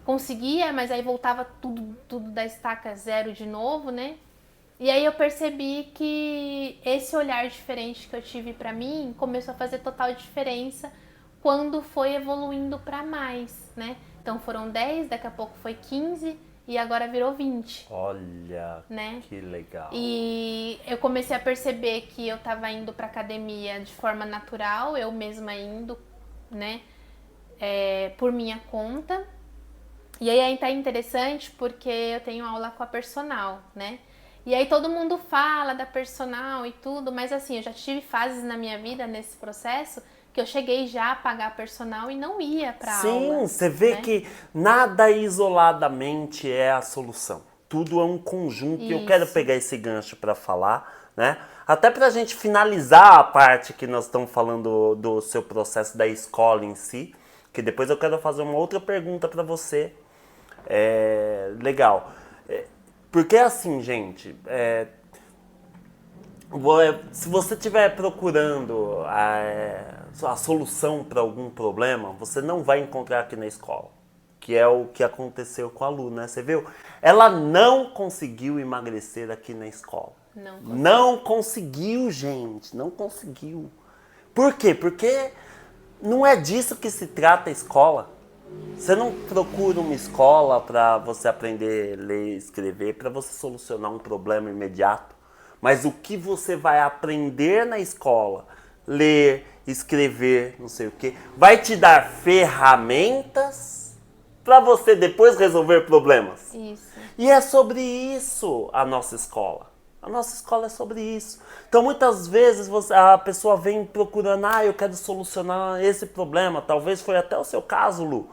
Conseguia, mas aí voltava tudo da estaca zero de novo, né? E aí eu percebi que esse olhar diferente que eu tive pra mim começou a fazer total diferença quando foi evoluindo pra mais, né? Então foram 10, daqui a pouco foi 15 e agora virou 20. Olha, né? Que legal. E eu comecei a perceber que eu tava indo pra academia de forma natural, eu mesma indo, né? Por minha conta. E aí tá interessante porque eu tenho aula com a personal, né? E aí todo mundo fala da personal e tudo, mas assim, eu já tive fases na minha vida nesse processo que eu cheguei já a pagar personal e não ia pra aula. Sim, você vê que nada isoladamente é a solução. Tudo é um conjunto. E eu quero pegar esse gancho para falar, né? Até pra gente finalizar a parte que nós estamos falando do seu processo da escola em si, que depois eu quero fazer uma outra pergunta para você. Legal. Porque assim, gente, se você estiver procurando a solução para algum problema, você não vai encontrar aqui na escola. Que é o que aconteceu com a Lu, né? Você viu? Ela não conseguiu emagrecer aqui na escola. Não conseguiu, gente. Não conseguiu. Por quê? Porque não é disso que se trata a escola. Você não procura uma escola para você aprender a ler e escrever, para você solucionar um problema imediato. Mas o que você vai aprender na escola, ler, escrever, não sei o quê, vai te dar ferramentas para você depois resolver problemas. Isso. E é sobre isso a nossa escola. A nossa escola é sobre isso. Então, muitas vezes a pessoa vem procurando, eu quero solucionar esse problema. Talvez foi até o seu caso, Lu.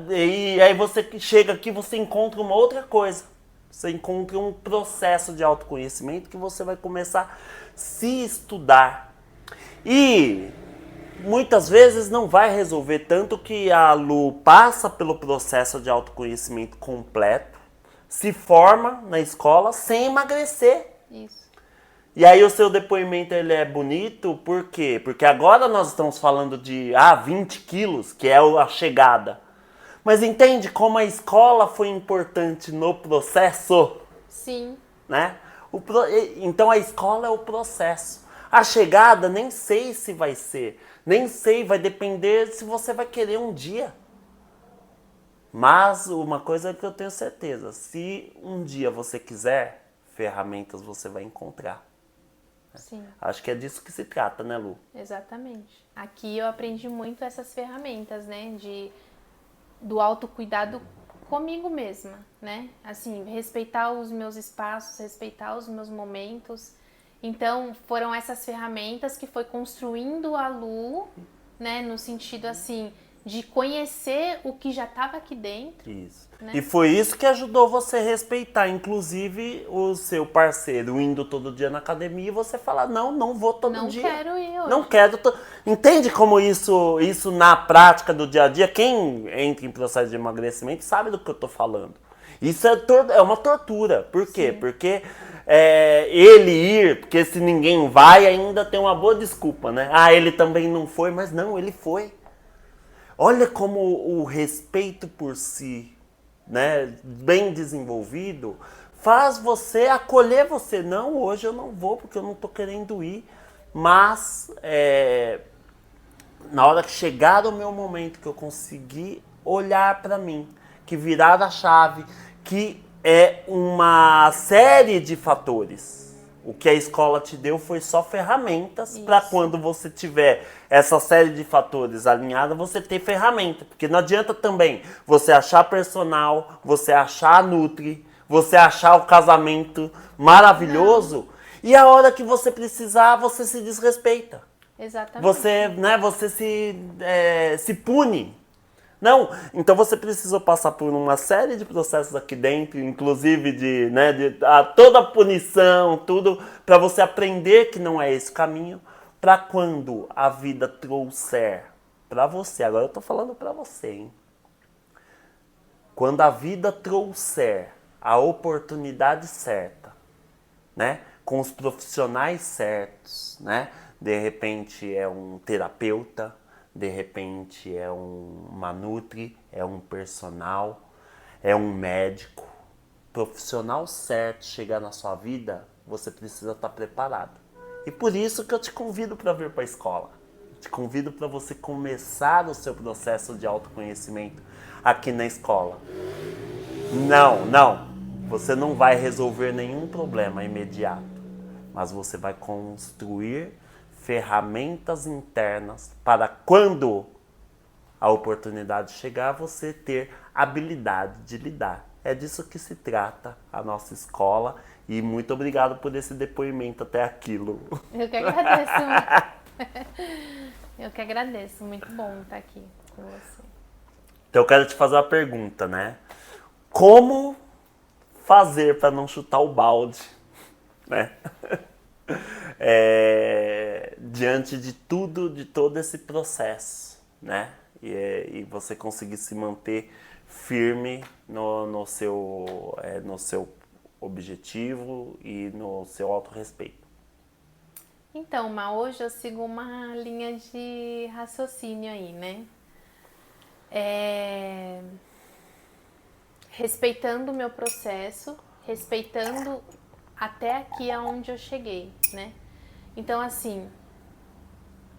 E aí você chega aqui, você encontra uma outra coisa. Você encontra um processo de autoconhecimento que você vai começar a se estudar. E muitas vezes não vai resolver, tanto que a Lu passa pelo processo de autoconhecimento completo, se forma na escola sem emagrecer. Isso. E aí o seu depoimento ele é bonito, por quê? Porque agora nós estamos falando de 20 quilos, que é a chegada. Mas entende como a escola foi importante no processo? Sim. Né? Então a escola é o processo. A chegada nem sei se vai ser. Nem sei, vai depender se você vai querer um dia. Mas uma coisa que eu tenho certeza, se um dia você quiser, ferramentas você vai encontrar. Sim. Acho que é disso que se trata, né, Lu? Exatamente. Aqui eu aprendi muito essas ferramentas, né, do autocuidado comigo mesma, né? Assim, respeitar os meus espaços, respeitar os meus momentos. Então, foram essas ferramentas que foi construindo a Lu, né, no sentido assim de conhecer o que já estava aqui dentro. Isso. Né? E foi isso que ajudou você a respeitar, inclusive, o seu parceiro indo todo dia na academia e você falar, não vou todo dia. Não quero ir hoje. Não quero. Entende como isso na prática do dia a dia, quem entra em processo de emagrecimento sabe do que eu tô falando. Isso é uma tortura. Por quê? Sim. Porque ele ir, porque se ninguém vai, ainda tem uma boa desculpa, né? Ele também não foi, mas não, ele foi. Olha como o respeito por si, né, bem desenvolvido, faz você acolher você. Não, hoje eu não vou porque eu não estou querendo ir. Mas na hora que chegar o meu momento que eu conseguir olhar para mim, que virar a chave, que é uma série de fatores. O que a escola te deu foi só ferramentas para quando você tiver essa série de fatores alinhada, você ter ferramenta. Porque não adianta também você achar personal, você achar a Nutri, você achar o casamento maravilhoso e a hora que você precisar, você se desrespeita. Exatamente. Você se pune. Não, então você precisou passar por uma série de processos aqui dentro, inclusive de toda a punição, tudo, para você aprender que não é esse o caminho, para quando a vida trouxer para você, agora eu tô falando para você, hein? Quando a vida trouxer a oportunidade certa, né? Com os profissionais certos, né? De repente é um terapeuta, de repente é uma Nutri, é um personal, é um médico. Profissional certo chegar na sua vida, você precisa estar preparado. E por isso que eu te convido para vir para a escola. Te convido para você começar o seu processo de autoconhecimento aqui na escola. Não. Você não vai resolver nenhum problema imediato, mas você vai construir ferramentas internas para quando a oportunidade chegar, você ter habilidade de lidar. É disso que se trata a nossa escola e muito obrigado por esse depoimento até aqui, Lu. Eu que agradeço. Eu que agradeço. Muito bom estar aqui com você. Então eu quero te fazer uma pergunta, né? Como fazer para não chutar o balde, né? Diante de todo esse processo, né? E você conseguir se manter firme no seu objetivo e no seu autorrespeito. Então, hoje eu sigo uma linha de raciocínio aí, né? Respeitando o meu processo, respeitando até aqui aonde eu cheguei, né? Então, assim,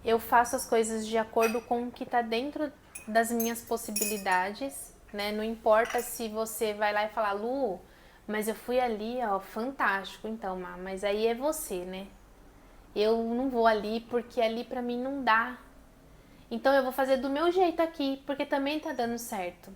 eu faço as coisas de acordo com o que está dentro das minhas possibilidades, né? Não importa se você vai lá e falar, Lu, mas eu fui ali, ó, fantástico. Então, mas aí é você, né? Eu não vou ali porque ali pra mim não dá. Então eu vou fazer do meu jeito aqui, porque também tá dando certo.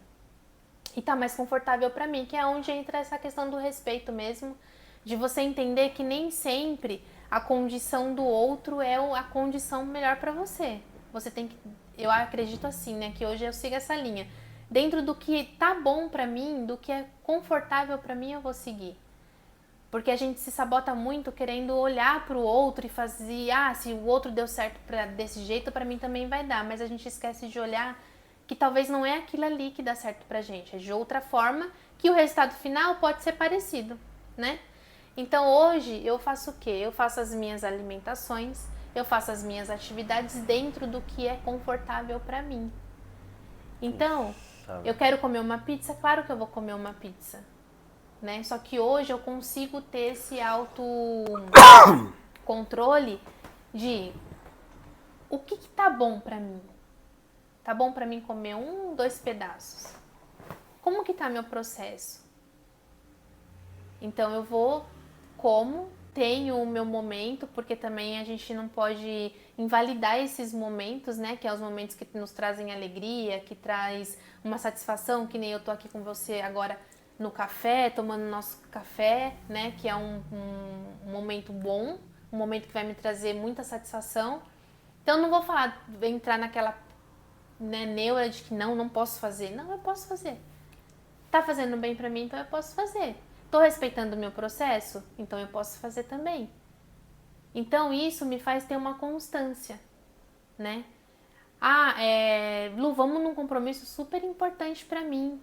E tá mais confortável pra mim, que é onde entra essa questão do respeito mesmo, de você entender que nem sempre a condição do outro é a condição melhor pra você. Você tem que, eu acredito assim, né, que hoje eu sigo essa linha. Dentro do que tá bom pra mim, do que é confortável pra mim, eu vou seguir. Porque a gente se sabota muito querendo olhar pro outro e fazer, se o outro deu certo desse jeito, pra mim também vai dar. Mas a gente esquece de olhar que talvez não é aquilo ali que dá certo pra gente. É de outra forma que o resultado final pode ser parecido, né? Então hoje eu faço o quê? Eu faço as minhas alimentações, eu faço as minhas atividades dentro do que é confortável pra mim. Então, eu quero comer uma pizza, claro que eu vou comer uma pizza. Né? Só que hoje eu consigo ter esse autocontrole de o que tá bom pra mim. Tá bom pra mim comer 2 pedaços. Como que tá meu processo? Então eu vou, tenho o meu momento, porque também a gente não pode invalidar esses momentos, né? Que é os momentos que nos trazem alegria, que traz uma satisfação, que nem eu tô aqui com você agora no café, tomando nosso café, né? Que é um momento bom, um momento que vai me trazer muita satisfação. Então eu não vou entrar naquela neura de que não posso fazer. Não, eu posso fazer. Tá fazendo bem pra mim, então eu posso fazer. Tô respeitando o meu processo, então eu posso fazer também. Então isso me faz ter uma constância, né? Lu, vamos num compromisso super importante pra mim.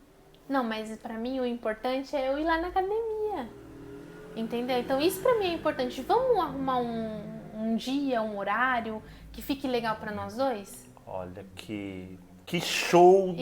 Não, mas pra mim o importante é eu ir lá na academia. Entendeu? Então isso pra mim é importante. Vamos arrumar um dia, um horário que fique legal pra nós dois? Olha que show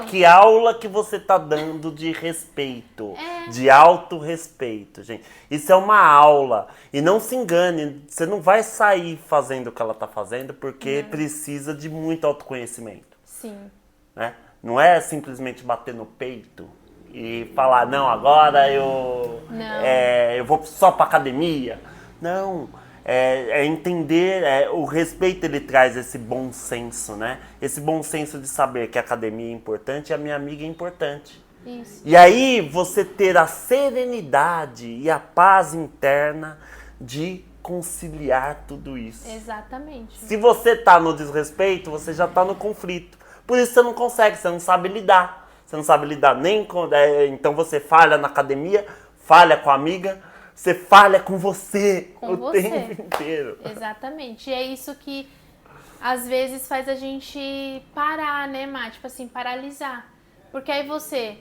que aula que você tá dando de respeito, de autorrespeito, gente. Isso é uma aula. E não se engane, você não vai sair fazendo o que ela tá fazendo porque precisa de muito autoconhecimento. Sim. Né? Não é simplesmente bater no peito e falar, não, agora eu vou só pra academia. Não. É entender, o respeito ele traz esse bom senso, né? Esse bom senso de saber que a academia é importante e a minha amiga é importante. Isso. E aí você ter a serenidade e a paz interna de conciliar tudo isso. Exatamente. Se você tá no desrespeito, você já tá no conflito. Por isso você não consegue, você não sabe lidar. Você não sabe lidar nem com... então você falha na academia, falha com a amiga... Você falha com você tempo inteiro. Exatamente. E é isso que às vezes faz a gente parar, né, Má? Tipo assim, paralisar. Porque aí você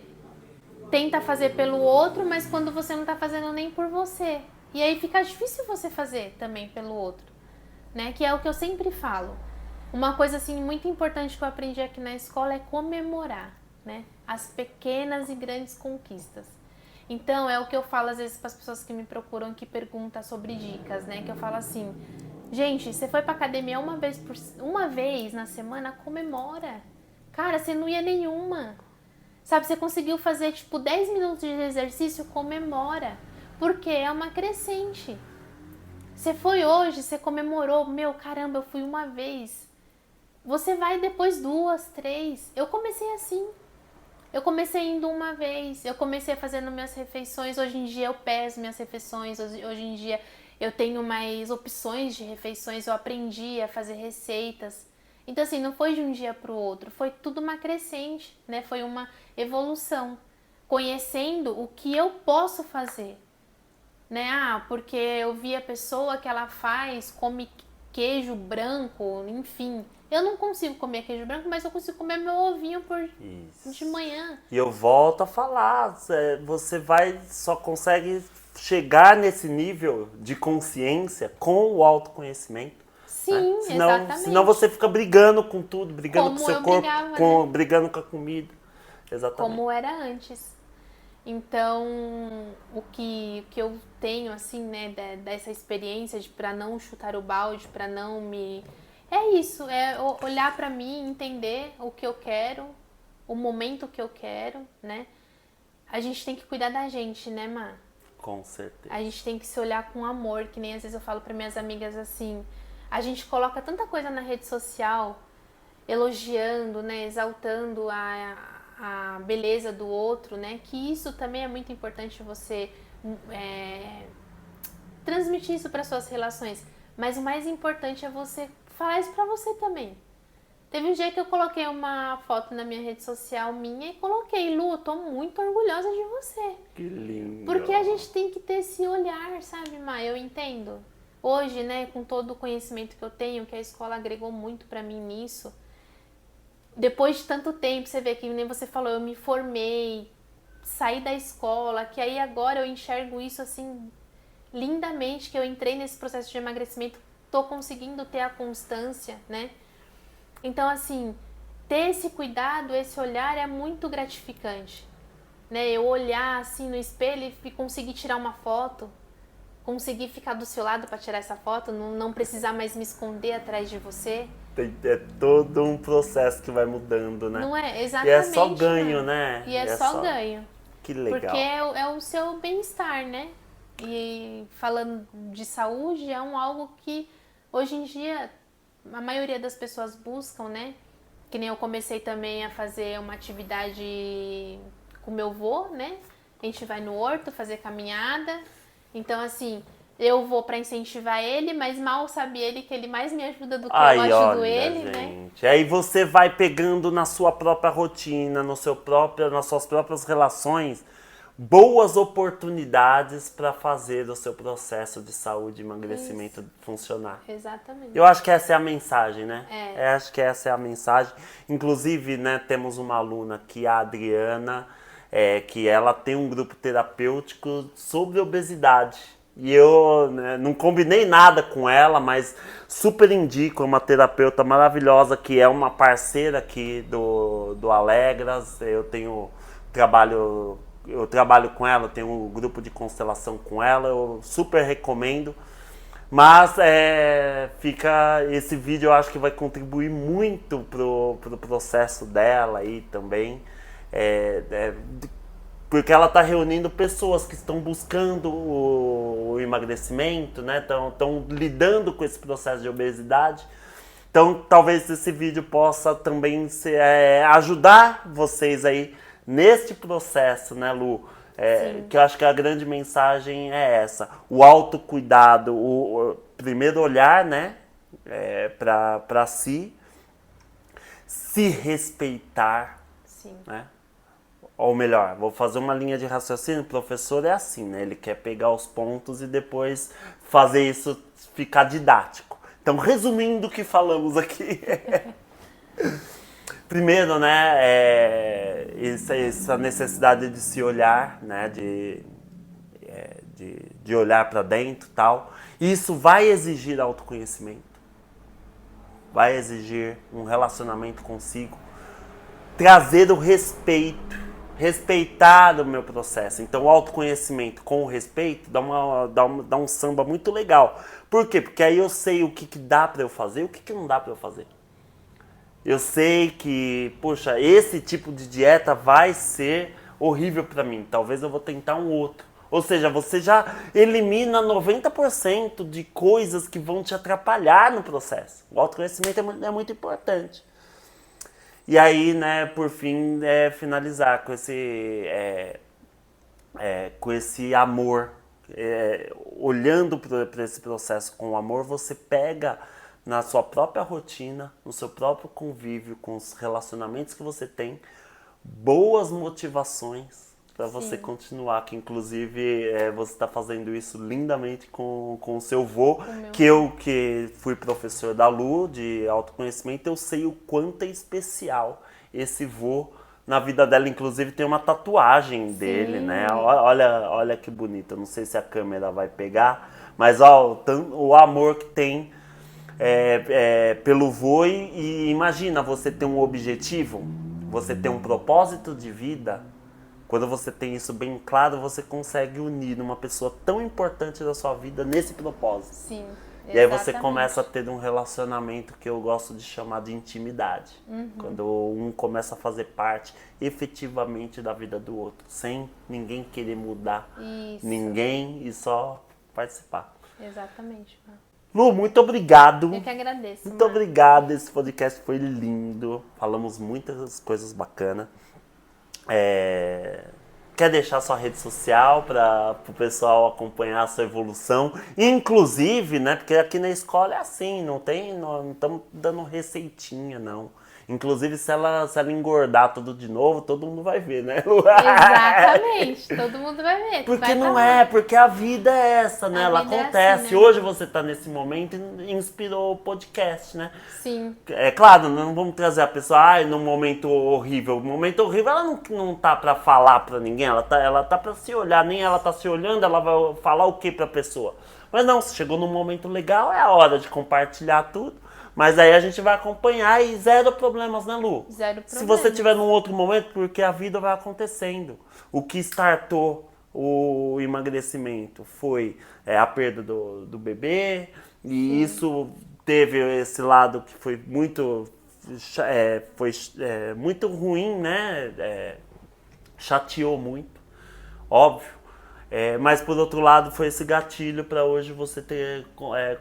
tenta fazer pelo outro, mas quando você não tá fazendo nem por você. E aí fica difícil você fazer também pelo outro, né? Que é o que eu sempre falo. Uma coisa assim muito importante que eu aprendi aqui na escola é comemorar, né? As pequenas e grandes conquistas. Então, é o que eu falo às vezes para as pessoas que me procuram, que perguntam sobre dicas, né? Que eu falo assim, gente, você foi pra academia uma vez na semana, comemora. Cara, você não ia nenhuma. Sabe, você conseguiu fazer, 10 minutos de exercício, comemora. Porque é uma crescente. Você foi hoje, você comemorou, meu, caramba, eu fui uma vez. Você vai depois 2, 3. Eu comecei assim. Eu comecei indo uma vez, eu comecei fazendo minhas refeições, hoje em dia eu peso minhas refeições, hoje em dia eu tenho mais opções de refeições, eu aprendi a fazer receitas. Então assim, não foi de um dia para o outro, foi tudo uma crescente, né? Foi uma evolução, conhecendo o que eu posso fazer, né? Porque eu vi a pessoa que ela come queijo branco, enfim. Eu não consigo comer queijo branco, mas eu consigo comer meu ovinho de manhã. E eu volto a falar, você só consegue chegar nesse nível de consciência com o autoconhecimento. Sim, né? exatamente. Senão você fica brigando com tudo, brigando Como com o seu corpo, brigando com a comida. Exatamente. Como era antes. Então, o que eu tenho, assim, né, dessa experiência para não chutar o balde, para não me É isso, é olhar pra mim, entender o que eu quero, o momento que eu quero, né? A gente tem que cuidar da gente, né, Má? Com certeza. A gente tem que se olhar com amor, que nem às vezes eu falo para minhas amigas assim, a gente coloca tanta coisa na rede social, elogiando, né, exaltando a beleza do outro, né, que isso também é muito importante você transmitir isso para suas relações. Mas o mais importante é você falar isso para você também. Teve um dia que eu coloquei uma foto na minha rede social minha e coloquei, Lu, eu tô muito orgulhosa de você. Que lindo. Porque a gente tem que ter esse olhar, sabe, Má? Eu entendo. Hoje, né, com todo o conhecimento que eu tenho, que a escola agregou muito pra mim nisso, depois de tanto tempo, você vê que nem você falou, eu me formei, saí da escola, que aí agora eu enxergo isso assim lindamente, que eu entrei nesse processo de emagrecimento, tô conseguindo ter a constância, né? Então, assim, ter esse cuidado, esse olhar é muito gratificante, né? Eu olhar assim no espelho e conseguir tirar uma foto, conseguir ficar do seu lado para tirar essa foto, não precisar mais me esconder atrás de você. É todo um processo que vai mudando, né? Não é? E Exatamente. é só ganho, né? E é só ganho. Que legal. Porque é o seu bem-estar, né? E falando de saúde, é algo que hoje em dia a maioria das pessoas buscam, né? Que nem eu comecei também a fazer uma atividade com meu avô, né? A gente vai no horto fazer caminhada. Então, assim, eu vou para incentivar ele, mas mal sabe ele que ele mais me ajuda do que eu ajudo olha, ele, gente. né? Aí você vai pegando na sua própria rotina, nas suas próprias relações, boas oportunidades para fazer o seu processo de saúde e emagrecimento funcionar. Exatamente. Eu acho que essa é a mensagem, né? É. Acho que essa é a mensagem. Inclusive, né, temos uma aluna aqui, a Adriana, que ela tem um grupo terapêutico sobre obesidade. E eu, né, não combinei nada com ela, mas super indico, é uma terapeuta maravilhosa que é uma parceira aqui do Alegras. Eu trabalho com ela, tenho um grupo de constelação com ela, eu super recomendo. Mas fica esse vídeo, eu acho que vai contribuir muito pro processo dela aí também. Porque ela está reunindo pessoas que estão buscando o emagrecimento, né? Estão lidando com esse processo de obesidade. Então, talvez esse vídeo possa também ajudar vocês aí neste processo, né, Lu? Que eu acho que a grande mensagem é essa. O autocuidado, o primeiro olhar, né, para si, se respeitar, Sim. né? Ou melhor, vou fazer uma linha de raciocínio. O professor é assim, né? Ele quer pegar os pontos e depois fazer isso ficar didático. Então, resumindo o que falamos aqui. Primeiro, né, essa necessidade de se olhar, né, de olhar para dentro e tal. Isso vai exigir autoconhecimento. Vai exigir um relacionamento consigo. Trazer o respeito. Respeitar o meu processo. Então, o autoconhecimento com o respeito dá um samba muito legal. Por quê? Porque aí eu sei o que dá para eu fazer e o que não dá para eu fazer. Eu sei que, poxa, esse tipo de dieta vai ser horrível para mim. Talvez eu vou tentar um outro. Ou seja, você já elimina 90% de coisas que vão te atrapalhar no processo. O autoconhecimento é muito importante. E aí, né, por fim, finalizar com esse amor. Olhando para esse processo com amor, você pega na sua própria rotina, no seu próprio convívio, com os relacionamentos que você tem, boas motivações para você continuar, que inclusive você está fazendo isso lindamente com o seu vô, que eu que fui professor da Lu, de autoconhecimento, eu sei o quanto é especial esse vô na vida dela. Inclusive tem uma tatuagem dele, né? Olha que bonito, eu não sei se a câmera vai pegar, mas ó, o amor que tem pelo vô. E imagina você ter um objetivo, você ter um propósito de vida. Quando você tem isso bem claro, você consegue unir uma pessoa tão importante da sua vida nesse propósito. Sim. E aí você Exatamente. começa a ter um relacionamento que eu gosto de chamar de intimidade. Quando um começa a fazer parte efetivamente da vida do outro, sem ninguém querer mudar Isso. ninguém e só participar. Exatamente, Má. Lu, muito obrigado. Eu que agradeço, Muito Má. obrigado, esse podcast foi lindo. Falamos muitas coisas bacanas. Quer deixar sua rede social para o pessoal acompanhar a sua evolução? Inclusive, né? Porque aqui na escola é assim, não estamos dando receitinha, não. Inclusive, se ela engordar tudo de novo, todo mundo vai ver, né? Exatamente, todo mundo vai ver. Porque vai não tá é, lá. porque a vida é essa, né? A Ela vida é acontece. assim, né? Hoje você tá nesse momento e inspirou o podcast, né? Sim, É claro, não vamos trazer a pessoa num momento horrível. No momento horrível ela não tá pra falar pra ninguém, ela tá pra se olhar, nem ela tá se olhando, ela vai falar o que pra pessoa. Mas não, se chegou num momento legal, é a hora de compartilhar tudo. Mas aí a gente vai acompanhar e zero problemas, né, Lu? Zero Se você problemas. tiver num outro momento, porque a vida vai acontecendo. O que startou o emagrecimento foi a perda do bebê, e isso teve esse lado que foi muito, muito ruim, né? Chateou muito, óbvio. Mas por outro lado foi esse gatilho para hoje você ter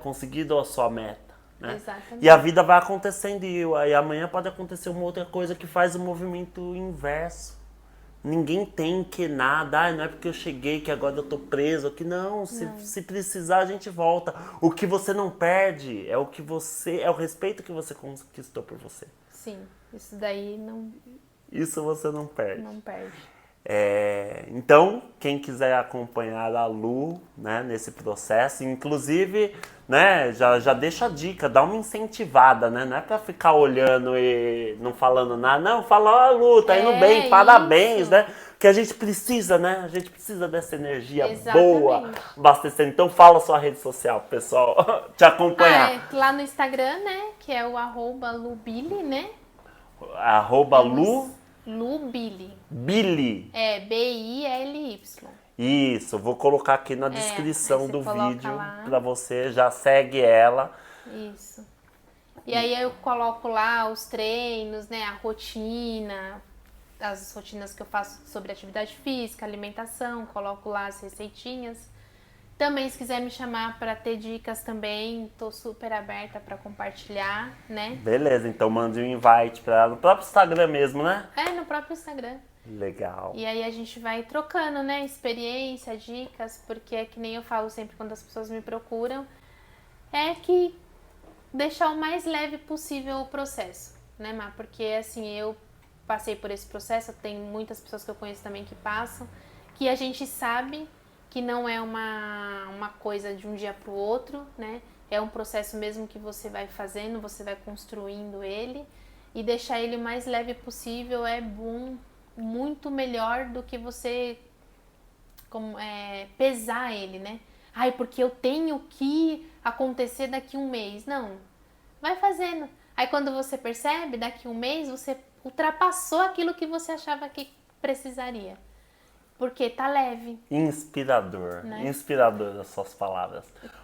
conseguido a sua meta. Né? Exatamente. E a vida vai acontecendo e amanhã pode acontecer uma outra coisa que faz o movimento inverso. Ninguém tem que nada, não é porque eu cheguei que agora eu tô preso aqui. Não, se precisar a gente volta. O que você não perde é o respeito que você conquistou por você. Sim, isso daí não Isso você não perde. Não perde. Então, quem quiser acompanhar a Lu, né, nesse processo, inclusive, né, já deixa a dica, dá uma incentivada, né? Não é pra ficar olhando e não falando nada. Não, fala, Lu, tá indo bem, parabéns, isso. né? Que a gente precisa, né? A gente precisa dessa energia Exatamente. boa, abastecendo. Então fala a sua rede social, pessoal, te acompanhar. Lá no Instagram, né, que é o @lubili, né? @Lu Lubili. Billy. BILY. Isso, vou colocar aqui na descrição aí você do coloca vídeo lá. pra você, já segue ela. Isso. E aí eu coloco lá os treinos, né, a rotina, as rotinas que eu faço sobre atividade física, alimentação, coloco lá as receitinhas. Também, se quiser me chamar para ter dicas também, tô super aberta para compartilhar, né? Beleza, então mande um invite pra ela no próprio Instagram mesmo, né? No próprio Instagram. Legal. E aí a gente vai trocando, né? Experiência, dicas, porque é que nem eu falo sempre quando as pessoas me procuram, é que deixar o mais leve possível o processo, né, Má? Porque assim, eu passei por esse processo, tem muitas pessoas que eu conheço também que passam, que a gente sabe que não é uma coisa de um dia para o outro, né? É um processo mesmo que você vai fazendo, você vai construindo ele, e deixar ele o mais leve possível é bom, muito melhor do que você pesar ele, né? Ai, porque eu tenho que acontecer daqui um mês. Não, vai fazendo. Aí quando você percebe, daqui um mês você ultrapassou aquilo que você achava que precisaria. Porque tá leve. Inspirador. Né? Inspirador as suas palavras.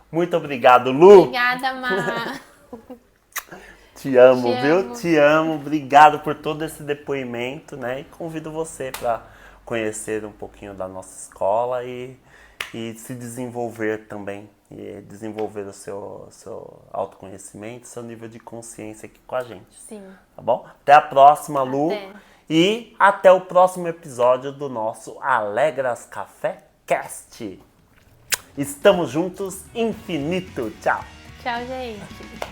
Muito obrigado, Lu. Obrigada, Má. Te amo, Te viu? amo. Te amo. Obrigado por todo esse depoimento, né? E convido você para conhecer um pouquinho da nossa escola e se desenvolver também. E desenvolver o seu autoconhecimento, seu nível de consciência aqui com a gente. Sim. Tá bom? Até a próxima, Lu. Até. E até o próximo episódio do nosso Alegras Café Cast. Estamos juntos, infinito. Tchau. Tchau, gente.